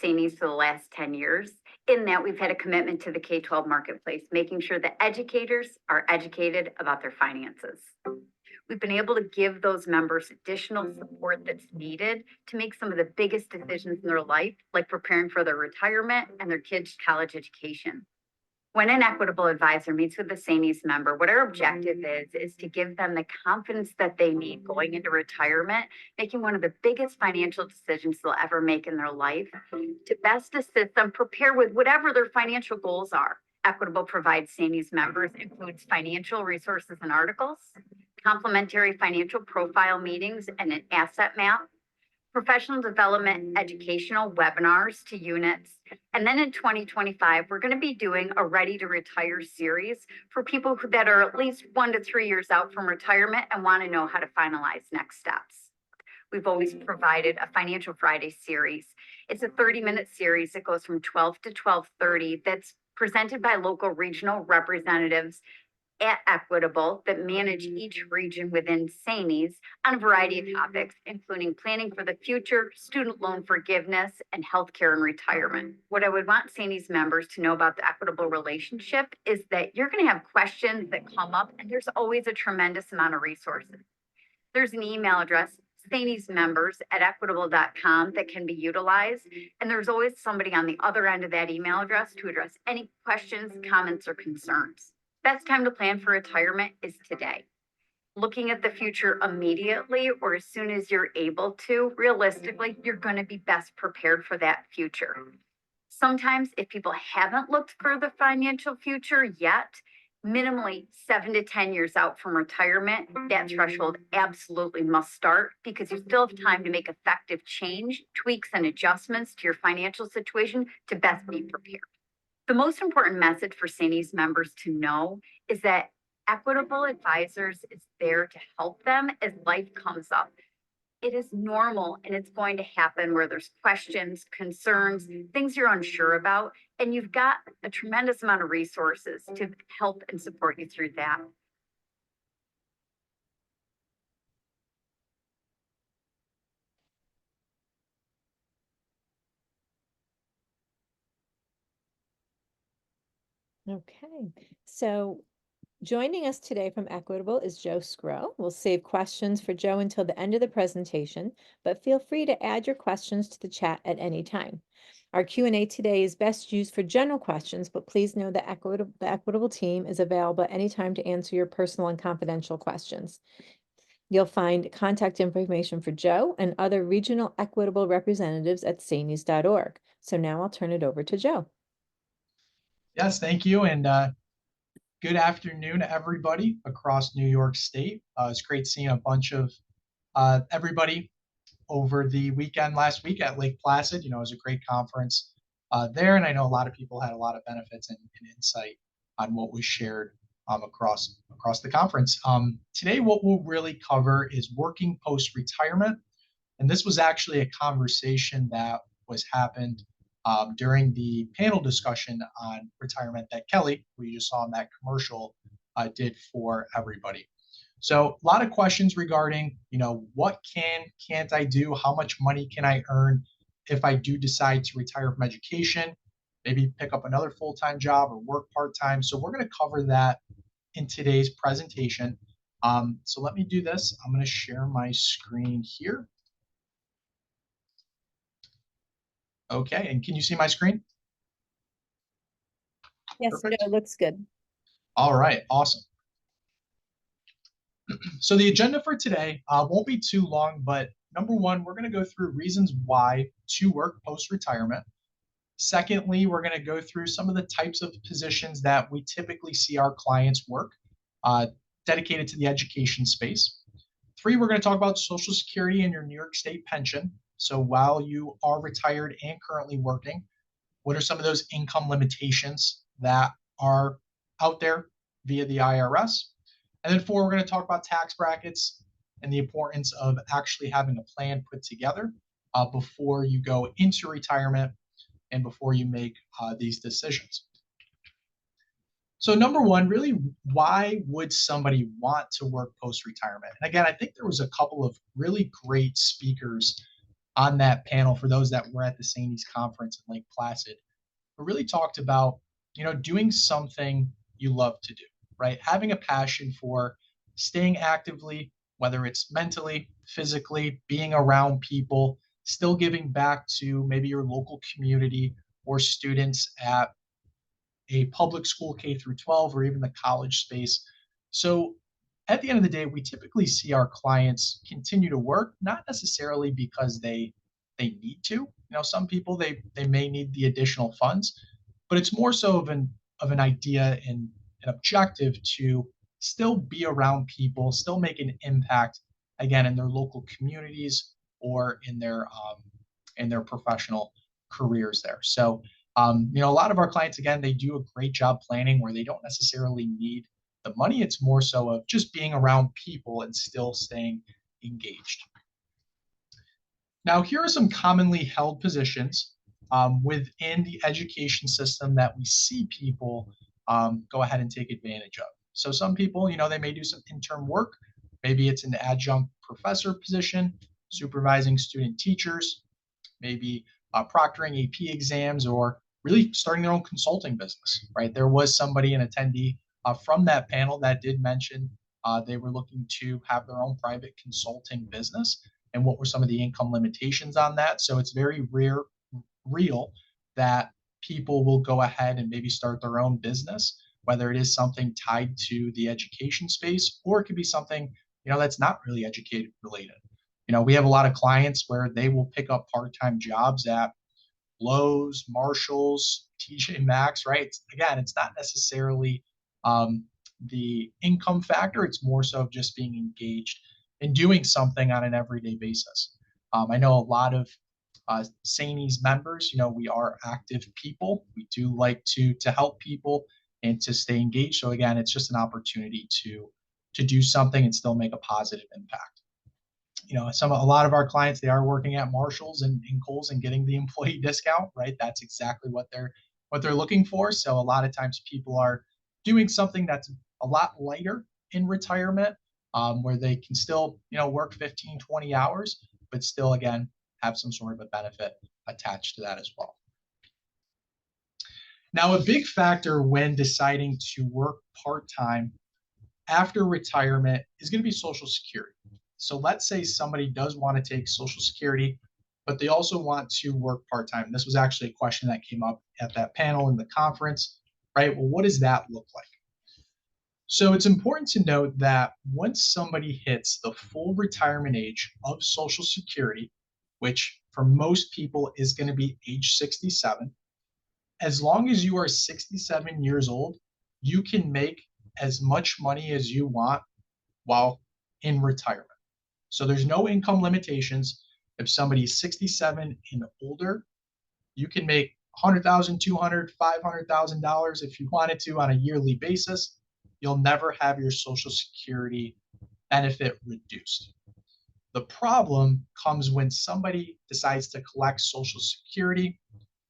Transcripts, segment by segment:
SAANYS for the last 10 years. In that, we've had a commitment to the K-12 marketplace, making sure that educators are educated about their finances. We've been able to give those members additional support that's needed to make some of the biggest decisions in their life, like preparing for their retirement and their kids' college education. When an Equitable advisor meets with a SAANYS member, what our objective is to give them the confidence that they need going into retirement, making one of the biggest financial decisions they'll ever make in their life, to best assist them prepare with whatever their financial goals are. Equitable provides SAANYS members includes financial resources and articles, complimentary financial profile meetings and an asset map, professional development educational webinars to units. And then in 2025, we're going to be doing a Ready to Retire series for people that are at least 1 to 3 years out from retirement and want to know how to finalize next steps. We've always provided a Financial Friday series. It's a 30-minute series that goes from 12 to 12:30 that's presented by local regional representatives at Equitable that manage each region within SAANYS on a variety of topics, including planning for the future, student loan forgiveness, and healthcare and retirement. What I would want SAANYS members to know about the Equitable relationship is that you're going to have questions that come up, and there's always a tremendous amount of resources. There's an email address, SAANYSmembers@equitable.com, that can be utilized, and there's always somebody on the other end of that email address to address any questions, comments, or concerns. Best time to plan for retirement is today. Looking at the future immediately or as soon as you're able to, realistically, you're going to be best prepared for that future. Sometimes if people haven't looked for the financial future yet, minimally 7 to 10 years out from retirement, that threshold absolutely must start because you still have time to make effective change, tweaks, and adjustments to your financial situation to best be prepared. The most important message for SAANYS members to know is that Equitable Advisors is there to help them as life comes up. It is normal and it's going to happen where there's questions, concerns, things you're unsure about, and you've got a tremendous amount of resources to help and support you through that. Okay, so joining us today from Equitable is Joe Scrow. We'll save questions for Joe until the end of the presentation, but feel free to add your questions to the chat at any time. Our Q&A today is best used for general questions, but please know that the Equitable team is available at any time to answer your personal and confidential questions. You'll find contact information for Joe and other regional Equitable representatives at SAANYS.org. So now I'll turn it over to Joe. Yes, thank you. And good afternoon, everybody across New York State. It's great seeing a bunch of everybody over the weekend last week at Lake Placid. You know, it was a great conference there. And I know a lot of people had a lot of benefits and insight on what was shared across the conference. Today, what we'll really cover is working post-retirement. And this was actually a conversation that was happened during the panel discussion on retirement that Kelly, who you just saw in that commercial, did for everybody. So a lot of questions regarding, you know, what can't I do? How much money can I earn if I do decide to retire from education, maybe pick up another full-time job or work part-time? So we're going to cover that in today's presentation. So let me do this. I'm going to share my screen here. Okay, and can you see my screen? Yes, Perfect. Joe, looks good. All right, awesome. So the agenda for today won't be too long, but number one, we're going to go through reasons why to work post-retirement. Secondly, we're going to go through some of the types of positions that we typically see our clients work dedicated to the education space. 3, we're going to talk about Social Security and your New York State pension. So while you are retired and currently working, what are some of those income limitations that are out there via the IRS? And then 4, we're going to talk about tax brackets and the importance of actually having a plan put together before you go into retirement and before you make these decisions. So number one, really, why would somebody want to work post-retirement? And again, I think there was a couple of really great speakers on that panel, for those that were at the SAANYS conference in Lake Placid, who really talked about, doing something you love to do, right? Having a passion for staying actively, whether it's mentally, physically, being around people, still giving back to maybe your local community or students at a public school K through 12 or even the college space. So at the end of the day, we typically see our clients continue to work, not necessarily because they need to. Some people they may need the additional funds, but it's more so of an idea and an objective to still be around people, still make an impact again in their local communities or in their professional careers there. So a lot of our clients, again, they do a great job planning where they don't necessarily need the money. It's more so of just being around people and still staying engaged. Now, here are some commonly held positions within the education system that we see people go ahead and take advantage of. So some people, they may do some intern work. Maybe it's an adjunct professor position, supervising student teachers, maybe proctoring AP exams, or really starting their own consulting business, right? There was somebody, an attendee from that panel, that did mention they were looking to have their own private consulting business, and what were some of the income limitations on that. So it's very real that people will go ahead and maybe start their own business, whether it is something tied to the education space, or it could be something, that's not really educated related. We have a lot of clients where they will pick up part-time jobs at Lowe's, Marshalls, TJ Maxx, right? Again, it's not necessarily the income factor. It's more so of just being engaged and doing something on an everyday basis. I know a lot of SAANYS members, we are active people. We do like to help people and to stay engaged. So again, it's just an opportunity to do something and still make a positive impact. A lot of our clients, they are working at Marshalls and Kohl's and getting the employee discount, right? That's exactly what they're looking for. So a lot of times people are doing something that's a lot lighter in retirement, where they can still, work 15, 20 hours, but still, again, have some sort of a benefit attached to that as well. Now, a big factor when deciding to work part-time after retirement is going to be Social Security. So let's say somebody does want to take Social Security, but they also want to work part-time. This was actually a question that came up at that panel in the conference, right? Well, what does that look like? So it's important to note that once somebody hits the full retirement age of Social Security, which for most people is going to be age 67, as long as you are 67 years old, you can make as much money as you want while in retirement. So there's no income limitations. If somebody's 67 and older, you can make $100,000, $200,000, $500,000 if you wanted to on a yearly basis. You'll never have your Social Security benefit reduced. The problem comes when somebody decides to collect Social Security.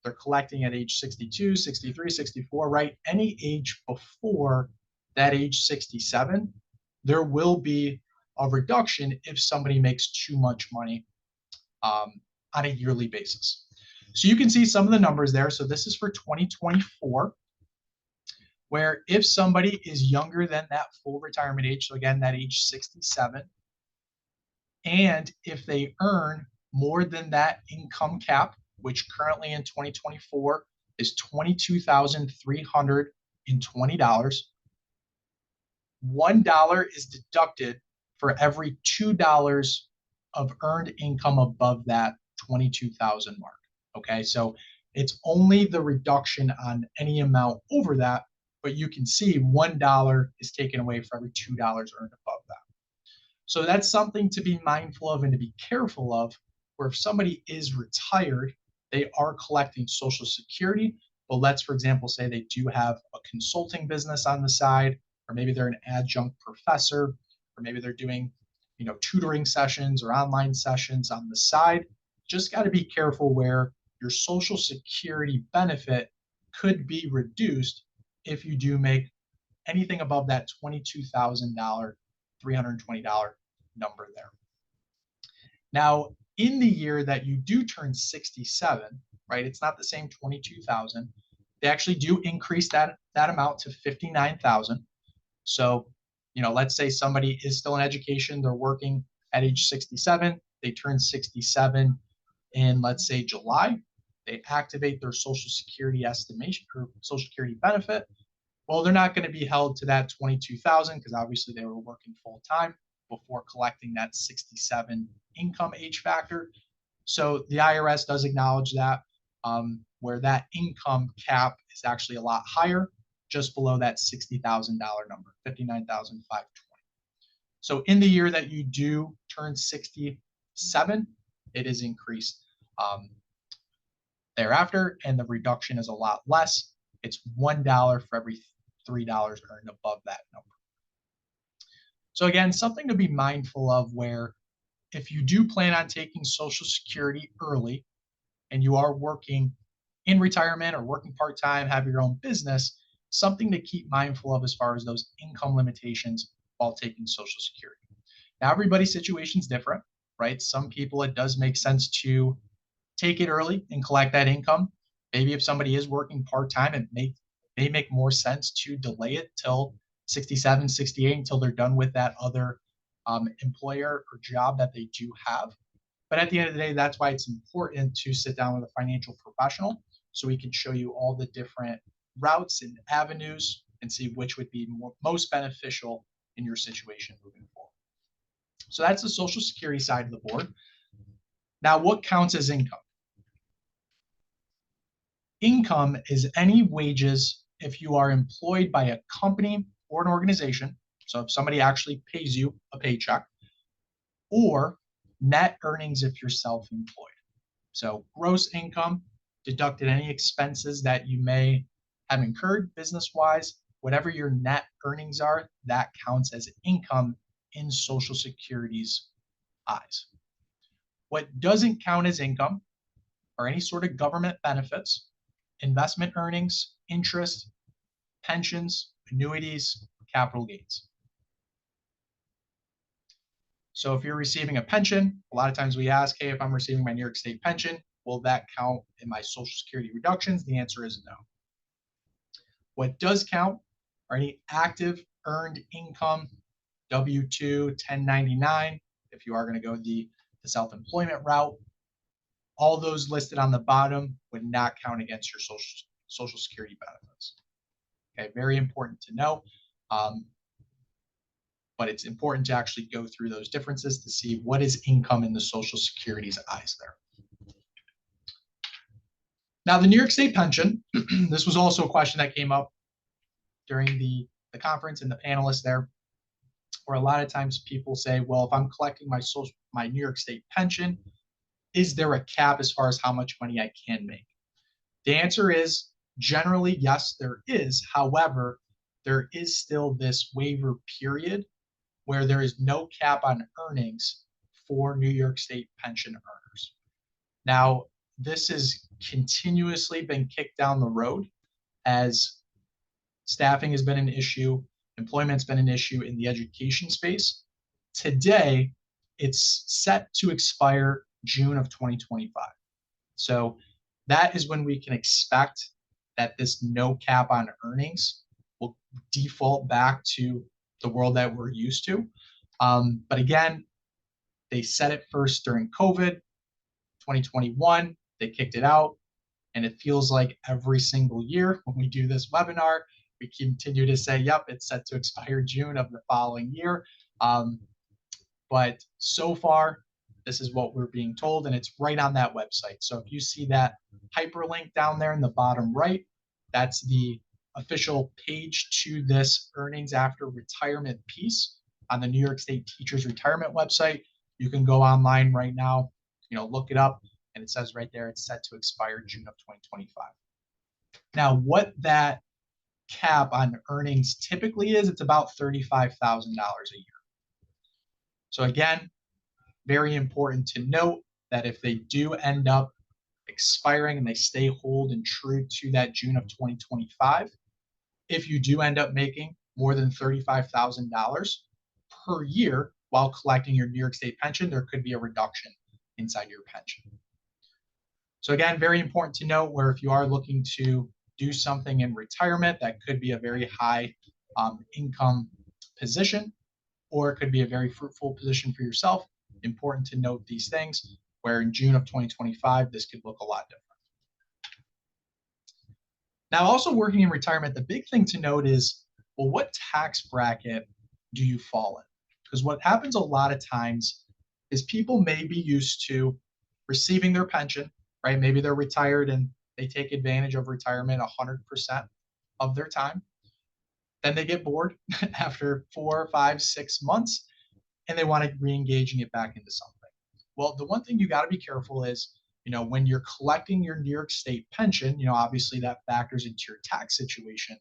They're collecting at age 62, 63, 64, right? Any age before that age 67, there will be a reduction if somebody makes too much money on a yearly basis. So you can see some of the numbers there. So this is for 2024, where if somebody is younger than that full retirement age, so again, that age 67, and if they earn more than that income cap, which currently in 2024 is $22,320, $1 is deducted for every $2 of earned income above that 22,000 mark. Okay, so it's only the reduction on any amount over that, but you can see $1 is taken away for every $2 earned above that. So that's something to be mindful of and to be careful of, where if somebody is retired, they are collecting Social Security, but let's, for example, say they do have a consulting business on the side, or maybe they're an adjunct professor, or maybe they're doing, tutoring sessions or online sessions on the side. Just got to be careful where your Social Security benefit could be reduced if you do make anything above that $22,000, $320 number there. Now, in the year that you do turn 67, right? It's not the same 22,000. They actually do increase that amount to 59,000. So, let's say somebody is still in education, they're working at age 67, they turn 67 in, let's say, July, they activate their Social Security estimation or Social Security benefit. Well, they're not going to be held to that 22,000 because obviously they were working full time before collecting that 67 income age factor. So the IRS does acknowledge that, where that income cap is actually a lot higher, just below that $60,000 number, 59,520. So in the year that you do turn 67, it is increased thereafter, and the reduction is a lot less. It's $1 for every $3 earned above that number. So again, something to be mindful of, where if you do plan on taking Social Security early and you are working in retirement or working part-time, have your own business, something to keep mindful of as far as those income limitations while taking Social Security. Now, everybody's situation is different, right? Some people, it does make sense to take it early and collect that income. Maybe if somebody is working part-time, it may make more sense to delay it till 67, 68 until they're done with that other employer or job that they do have. But at the end of the day, that's why it's important to sit down with a financial professional so we can show you all the different routes and avenues and see which would be most beneficial in your situation moving forward. So that's the Social Security side of the board. Now, what counts as income? Income is any wages if you are employed by a company or an organization. So if somebody actually pays you a paycheck, or net earnings if you're self-employed. So gross income, deducted any expenses that you may have incurred business-wise, whatever your net earnings are, that counts as income in Social Security's eyes. What doesn't count as income are any sort of government benefits, investment earnings, interest, pensions, annuities, capital gains. So if you're receiving a pension, a lot of times we ask, hey, if I'm receiving my New York State pension, will that count in my Social Security reductions? The answer is no. What does count are any active earned income, W-2, 1099, if you are going to go the self-employment route. All those listed on the bottom would not count against your Social Security benefits. Okay, very important to know. But it's important to actually go through those differences to see what is income in the Social Security's eyes there. Now, the New York State pension, this was also a question that came up during the conference and the panelists there, where a lot of times people say, well, if I'm collecting my New York State pension, is there a cap as far as how much money I can make? The answer is generally, yes, there is. However, there is still this waiver period where there is no cap on earnings for New York State pension earners. Now, this has continuously been kicked down the road as staffing has been an issue, employment's been an issue in the education space. Today, it's set to expire June of 2025. So that is when we can expect that this no cap on earnings will default back to the world that we're used to. But again, they set it first during COVID, 2021, they kicked it out. And it feels like every single year when we do this webinar, we continue to say, yep, it's set to expire June of the following year. But so far, this is what we're being told, and it's right on that website. So if you see that hyperlink down there in the bottom right, that's the official page to this earnings after retirement piece on the New York State Teachers Retirement website. You can go online right now, look it up, and it says right there it's set to expire June of 2025. Now, what that cap on earnings typically is, it's about $35,000 a year. So again, very important to note that if they do end up expiring and they stay hold and true to that June of 2025, if you do end up making more than $35,000 per year while collecting your New York State pension, there could be a reduction inside your pension. So again, very important to note where if you are looking to do something in retirement, that could be a very high income position, or it could be a very fruitful position for yourself. Important to note these things, where in June of 2025, this could look a lot different. Now, also working in retirement, the big thing to note is, well, what tax bracket do you fall in? Because what happens a lot of times is people may be used to receiving their pension, right? Maybe they're retired and they take advantage of retirement 100% of their time. Then they get bored after 4, 5, 6 months, and they want to re-engage and get back into something. Well, the one thing you got to be careful is, when you're collecting your New York State pension, obviously that factors into your tax situation.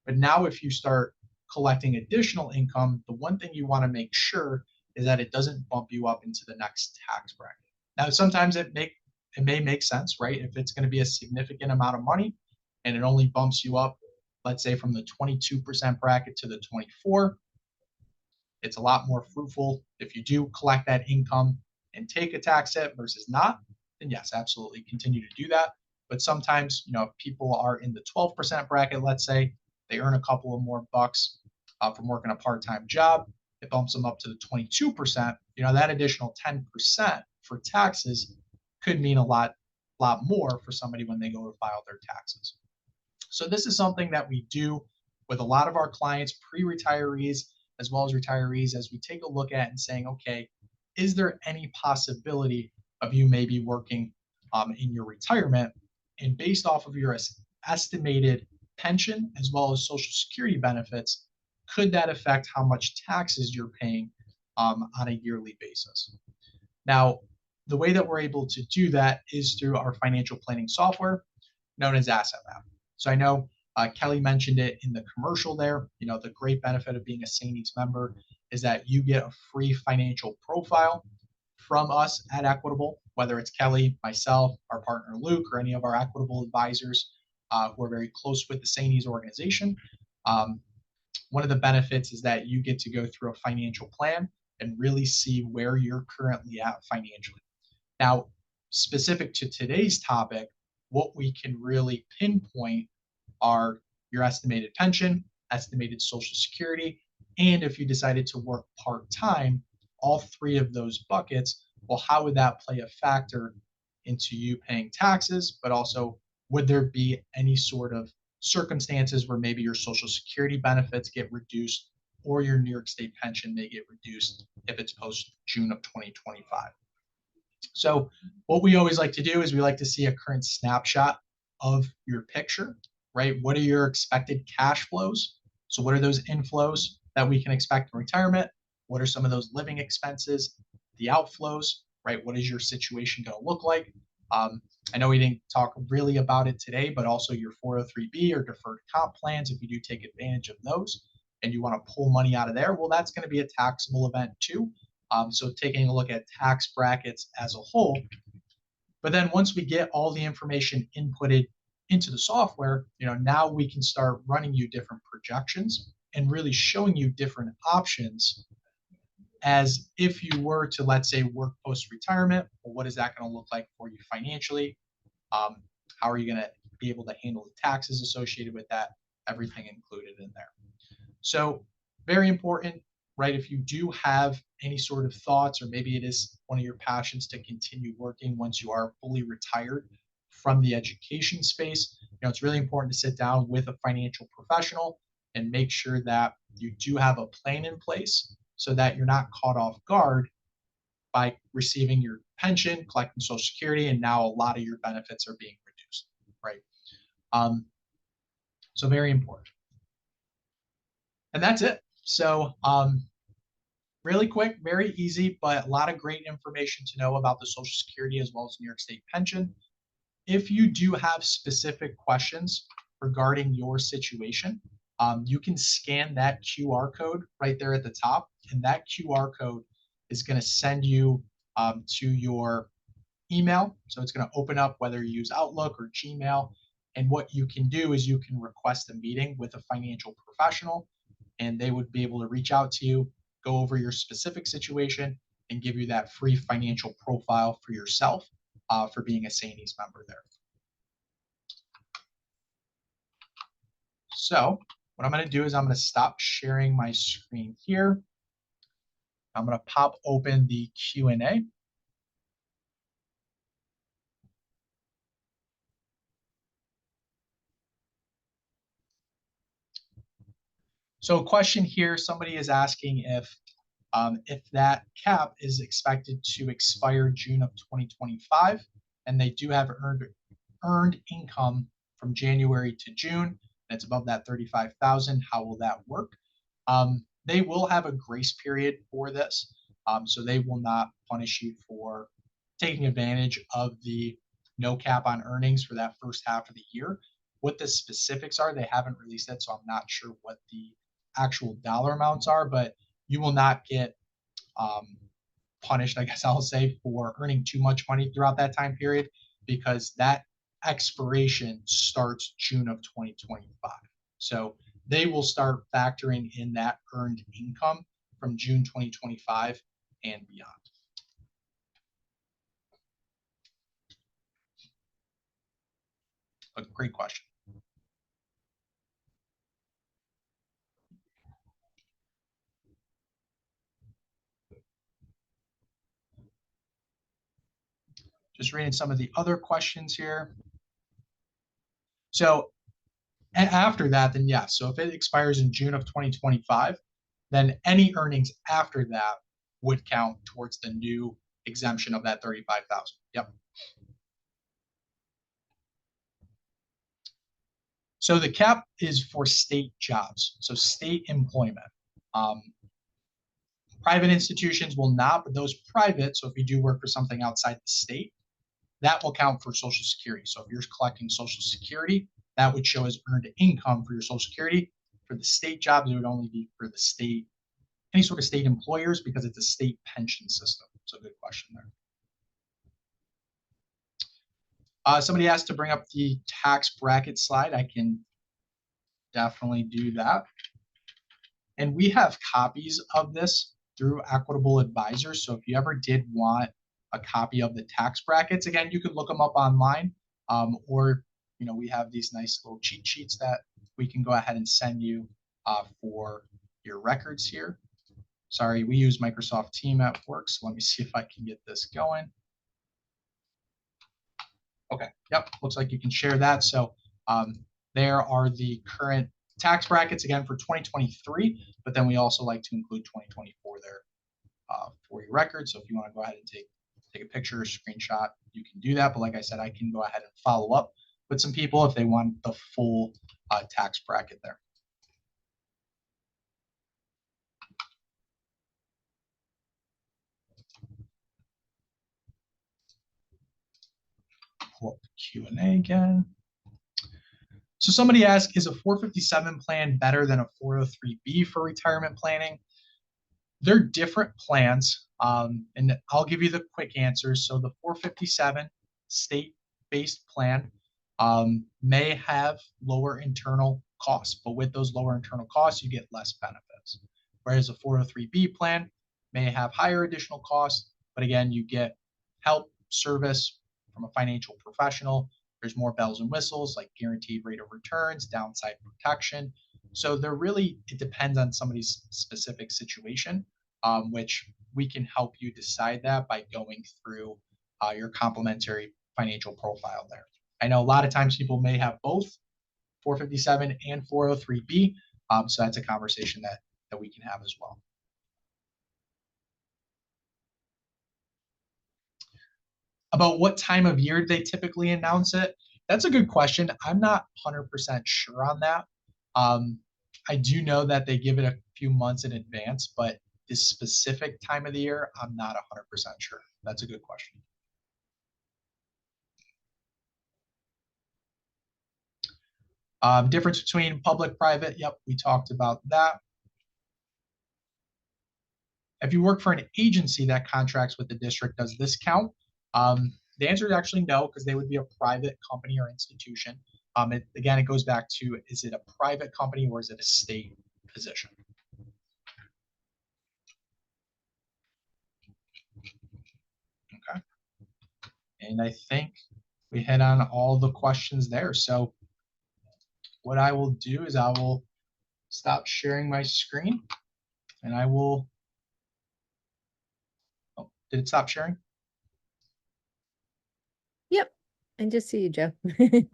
But now if you start collecting additional income, the one thing you want to make sure is that it doesn't bump you up into the next tax bracket. Now, sometimes it may make sense, right? If it's going to be a significant amount of money and it only bumps you up, let's say from the 22% bracket to the 24, it's a lot more fruitful if you do collect that income and take a tax hit versus not. Then yes, absolutely continue to do that. But sometimes, if people are in the 12% bracket, let's say they earn a couple of more bucks from working a part-time job, it bumps them up to the 22%. That additional 10% for taxes could mean a lot more for somebody when they go to file their taxes. So this is something that we do with a lot of our clients, pre-retirees as well as retirees, as we take a look at and saying, okay, is there any possibility of you maybe working in your retirement, and based off of your estimated pension as well as Social Security benefits, could that affect how much taxes you're paying on a yearly basis? Now, the way that we're able to do that is through our financial planning software known as Asset Map. So I know Kelly mentioned it in the commercial there. The great benefit of being a SAANYS member is that you get a free financial profile from us at Equitable, whether it's Kelly, myself, our partner Luke, or any of our Equitable advisors who are very close with the SAANYS organization. One of the benefits is that you get to go through a financial plan and really see where you're currently at financially. Now, specific to today's topic, what we can really pinpoint are your estimated pension, estimated Social Security, and if you decided to work part-time, all three of those buckets, well, how would that play a factor into you paying taxes, but also would there be any sort of circumstances where maybe your Social Security benefits get reduced or your New York State pension may get reduced if it's post June of 2025. So what we always like to do is we like to see a current snapshot of your picture, right? What are your expected cash flows? So what are those inflows that we can expect in retirement? What are some of those living expenses, the outflows, right? What is your situation going to look like? I know we didn't talk really about it today, but also your 403B or deferred comp plans, if you do take advantage of those and you want to pull money out of there, well, that's going to be a taxable event too. So taking a look at tax brackets as a whole. But then once we get all the information inputted into the software, now we can start running you different projections and really showing you different options as if you were to, let's say, work post-retirement. Well, what is that going to look like for you financially? How are you going to be able to handle the taxes associated with that? Everything included in there. So very important, right? If you do have any sort of thoughts, or maybe it is one of your passions to continue working once you are fully retired from the education space, it's really important to sit down with a financial professional and make sure that you do have a plan in place so that you're not caught off guard by receiving your pension, collecting Social Security, and now a lot of your benefits are being reduced, right? So very important. And that's it. So really quick, very easy, but a lot of great information to know about the Social Security as well as New York State pension. If you do have specific questions regarding your situation, you can scan that QR code right there at the top, and that QR code is going to send you to your email. So it's going to open up whether you use Outlook or Gmail. And what you can do is you can request a meeting with a financial professional, and they would be able to reach out to you, go over your specific situation, and give you that free financial profile for yourself for being a SAANYS member there. So what I'm going to do is I'm going to stop sharing my screen here. I'm going to pop open the Q&A. So a question here, somebody is asking if that cap is expected to expire June of 2025, and they do have earned income from January to June, and it's above that 35,000. How will that work? They will have a grace period for this, so they will not punish you for taking advantage of the no cap on earnings for that first half of the year. What the specifics are, they haven't released it, so I'm not sure what the actual dollar amounts are, but you will not get punished, I guess I'll say, for earning too much money throughout that time period, because that expiration starts June of 2025. So they will start factoring in that earned income from June 2025 and beyond. A great question. Just reading some of the other questions here. So after that, then yes. So if it expires in June of 2025, then any earnings after that would count towards the new exemption of that 35,000. Yep. So the cap is for state jobs, so state employment. Private institutions will not, but those private, so if you do work for something outside the state, that will count for Social Security. So if you're collecting Social Security, that would show as earned income for your Social Security. For the state jobs, it would only be for the state, any sort of state employers, because it's a state pension system. So good question there. Somebody asked to bring up the tax bracket slide. I can definitely do that. And we have copies of this through Equitable Advisors. So if you ever did want a copy of the tax brackets, again, you could look them up online, or we have these nice little cheat sheets that we can go ahead and send you for your records here. Sorry, we use Microsoft Teams at work, so let me see if I can get this going. Okay, yep, looks like you can share that. So there are the current tax brackets, again, for 2023, but then we also like to include 2024 there for your record. So if you want to go ahead and take a picture or screenshot, you can do that. But like I said, I can go ahead and follow up with some people if they want the full tax bracket there. Pull up the Q&A again. So somebody asked, is a 457 plan better than a 403B for retirement planning? They're different plans, and I'll give you the quick answers. So the 457 state-based plan may have lower internal costs, but with those lower internal costs, you get less benefits. Whereas a 403B plan may have higher additional costs, but again, you get help, service from a financial professional. There's more bells and whistles like guaranteed rate of returns, downside protection. So it depends on somebody's specific situation, which we can help you decide that by going through your complementary financial profile there. I know a lot of times people may have both 457 and 403B, so that's a conversation that we can have as well. About what time of year they typically announce it? That's a good question. I'm not 100% sure on that. I do know that they give it a few months in advance, but this specific time of the year, I'm not 100% sure. That's a good question. Difference between public-private, yep, we talked about that. If you work for an agency that contracts with the district, does this count? The answer is actually no, because they would be a private company or institution. Again, it goes back to, is it a private company or is it a state position? And I think we hit on all the questions there. So what I will do is I will stop sharing my screen and I will, oh, did it stop sharing? Yep. And just see you, Joe.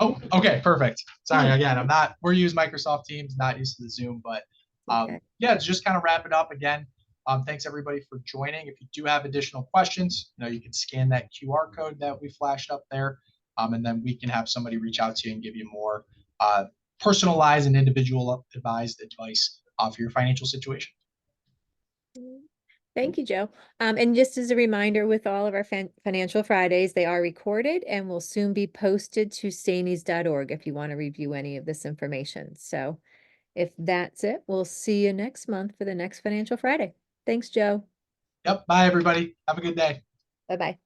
Oh, okay, perfect. Sorry, Yeah. again, we're using Microsoft Teams, not used to the Zoom, but Okay. yeah, to just kind of wrap it up again. Thanks everybody for joining. If you do have additional questions, you can scan that QR code that we flashed up there, and then we can have somebody reach out to you and give you more personalized and individual advised advice for your financial situation. Thank you, Joe. And just as a reminder, with all of our Financial Fridays, they are recorded and will soon be posted to SAANYS.org if you want to review any of this information. So if that's it, we'll see you next month for the next Financial Friday. Thanks, Joe. Yep. Bye, everybody. Have a good day. Bye-bye.